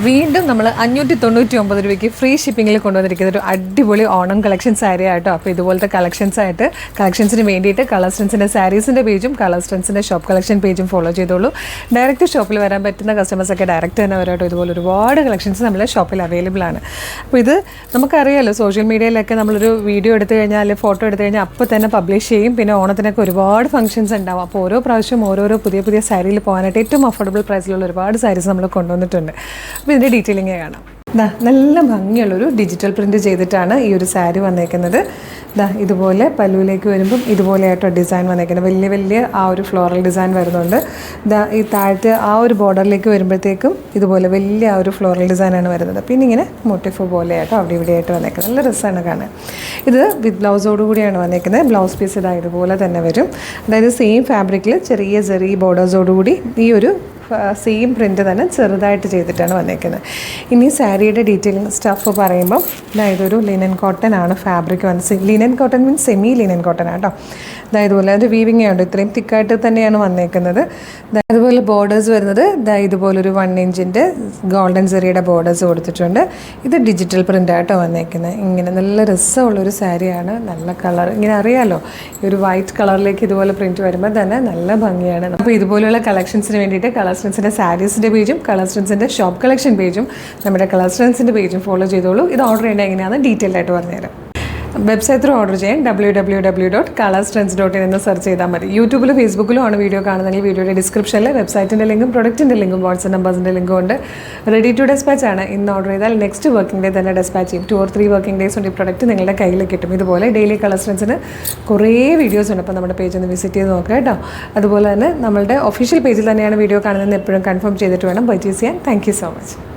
വീണ്ടും നമ്മൾ 599 രൂപയ്ക്ക് ഫ്രീ ഷിപ്പിങ്ങിൽ കൊണ്ടുവന്നിരിക്കുന്ന ഒരു അടിപൊളി ഓണം കളക്ഷൻ സാരി ആയിട്ടോ. അപ്പോൾ ഇതുപോലത്തെ കളക്ഷൻസിന് വേണ്ടിയിട്ട് കളേഴ്സ് ട്രെൻഡ്സിൻ്റെ സാരീസിൻ്റെ പേജും കളേഴ്സ് ട്രെൻഡ്സിൻ്റെ ഷോപ്പ് കളക്ഷൻ പേജും ഫോളോ ചെയ്തോളൂ. ഡയറക്റ്റ് ഷോപ്പിൽ വരാൻ പറ്റുന്ന കസ്റ്റമേഴ്സൊക്കെ ഡയറക്റ്റ് തന്നെ വരാട്ടോ. ഇതുപോലെ ഒരുപാട് കളക്ഷൻസ് നമ്മളെ ഷോപ്പിൽ അവൈലബിൾ ആണ്. അപ്പോൾ ഇത് നമുക്കറിയാമല്ലോ, സോഷ്യൽ മീഡിയയിലൊക്കെ നമ്മളൊരു വീഡിയോ എടുത്തു കഴിഞ്ഞാൽ, ഫോട്ടോ എടുത്തു കഴിഞ്ഞാൽ അപ്പോൾ തന്നെ പബ്ലിഷ് ചെയ്യും. പിന്നെ ഓണത്തിനൊക്കെ ഒരുപാട് ഫംഗ്ഷൻസ് ഉണ്ടാവും. അപ്പോൾ ഓരോ പ്രാവശ്യം ഓരോരോ പുതിയ സാരിയിൽ പോകാനായിട്ട് ഏറ്റവും അഫോർഡബിൾ പ്രൈസിലുള്ള ഒരുപാട് സാരീസ് നമ്മൾ കൊണ്ടുവന്നിട്ടുണ്ട്. അപ്പോൾ ഇതിൻ്റെ ഡീറ്റെയിലിംഗ് കാണാം. നല്ല ഭംഗിയുള്ളൊരു ഡിജിറ്റൽ പ്രിൻറ്റ് ചെയ്തിട്ടാണ് ഈ ഒരു സാരി വന്നേക്കുന്നത്. ഇതുപോലെ പല്ലുവിലേക്ക് വരുമ്പം ഇതുപോലെയായിട്ടോ ഡിസൈൻ വന്നേക്കുന്നത്. വലിയ ആ ഒരു ഫ്ലോറൽ ഡിസൈൻ വരുന്നുണ്ട്. ഈ താഴത്തെ ആ ഒരു ബോർഡറിലേക്ക് വരുമ്പോഴത്തേക്കും ഇതുപോലെ വലിയ ആ ഒരു ഫ്ലോറൽ ഡിസൈനാണ് വരുന്നത്. പിന്നെ ഇങ്ങനെ മോട്ടിഫ് പോലെയായിട്ടോ അവിടെ ഇവിടെയായിട്ട് വന്നേക്കുന്നത്. നല്ല രസമാണ് കാണാൻ. ഇത് വിത്ത് ബ്ലൗസോട് കൂടിയാണ് വന്നേക്കുന്നത്. ബ്ലൗസ് പീസ് ഇതുപോലെ തന്നെ വരും. അതായത് സെയിം ഫാബ്രിക്കിൽ ചെറിയ ബോർഡേഴ്സോടുകൂടി ഈ ഒരു സെയിം പ്രിൻറ്റ് തന്നെ ചെറുതായിട്ട് ചെയ്തിട്ടാണ് വന്നേക്കുന്നത്. ഇനി സാരിയുടെ ഡീറ്റെയിലിംഗ് സ്റ്റഫ് പറയുമ്പം ഇതൊരു ലിനൻ കോട്ടൺ ആണ് ഫാബ്രിക് വന്ന്. Linen cotton means semi linen cotton ആട്ടോ. ഇതുപോലെ അത് വീവിങ് ഉണ്ട്, ഇത്രയും തിക്കായിട്ട് തന്നെയാണ് വന്നേക്കുന്നത്. അതുപോലെ ബോർഡേഴ്സ് വരുന്നത് ഇതുപോലൊരു 1 ഇഞ്ചിൻ്റെ ഗോൾഡൻ സെറിയുടെ ബോർഡേഴ്സ് കൊടുത്തിട്ടുണ്ട്. ഇത് ഡിജിറ്റൽ പ്രിൻ്റ് ആട്ടോ വന്നേക്കുന്നത്. ഇങ്ങനെ നല്ല രസമുള്ളൊരു സാരിയാണ്. നല്ല കളർ, ഇങ്ങനെ അറിയാമല്ലോ, ഈ ഒരു വൈറ്റ് കളറിലേക്ക് ഇതുപോലെ പ്രിൻറ്റ് വരുമ്പോൾ തന്നെ നല്ല ഭംഗിയാണ്. അപ്പോൾ ഇതുപോലെയുള്ള കളക്ഷൻസിന് വേണ്ടിയിട്ട് കളേഴ്സ് ട്രെൻഡ്സിൻ്റെ സാരീസിൻ്റെ പേജും കളേഴ്സ് ട്രെൻഡ്സിൻ്റെ ഷോപ്പ് കളക്ഷൻ പേജും നമ്മുടെ കളേഴ്സ് ട്രെൻഡ്സിൻ്റെ പേജും ഫോളോ ചെയ്തോളൂ. ഇത് ഓർഡർ ചെയ്യേണ്ടത് എങ്ങനെയാണെന്ന് ഡീറ്റെയിൽ ആയിട്ട് പറഞ്ഞുതരാം. വെബ്സൈറ്റ് ത്രൂ ഓർഡർ ചെയ്യാൻ www.colorstrends.in എന്ന് സെർച്ച് ചെയ്താൽ മതി. യൂട്യൂബിലും ഫേസ്ബുക്കിലും ആണ് വീഡിയോ കാണുന്നതെങ്കിൽ വീഡിയോയുടെ ഡിസ്ക്രിപ്ഷനിൽ വെബ്സൈറ്റിൻ്റെ ലിങ്കും പ്രൊഡക്റ്റിൻ്റെ ലിങ്കും വാട്സ്ആപ്പ് നമ്പേഴ്സിൻ്റെ ലിങ്കും ഉണ്ട്. റെഡി ടു ഡെസ്പാച്ച് ആണ്. ഇന്ന് ഓർഡർ ചെയ്താൽ നെക്സ്റ്റ് വർക്കിംഗ് ഡേ തന്നെ ഡെസ്പാച്ച് ചെയ്യും. 2 or 3 വർക്കിംഗ് ഡേയ്സ് കൊണ്ട് ഈ പ്രൊഡക്റ്റ് നിങ്ങളുടെ കയ്യിൽ കിട്ടും. ഇതുപോലെ ഡെയിലി കളേഴ്സ് ട്രെൻഡ്സിന് കുറേ വീഡിയോസ് ഉണ്ട്. അപ്പോൾ നമ്മുടെ പേജ് ഒന്ന് വിസിറ്റ് ചെയ്ത് നോക്കാം കേട്ടോ. അതുപോലെ തന്നെ നമ്മളുടെ ഒഫീഷ്യൽ പേജിൽ തന്നെയാണ് വീഡിയോ കാണുന്നതെന്ന് എപ്പോഴും കൺഫേം ചെയ്തിട്ട് വേണം പർച്ചേസ് ചെയ്യാൻ. Thank you so much.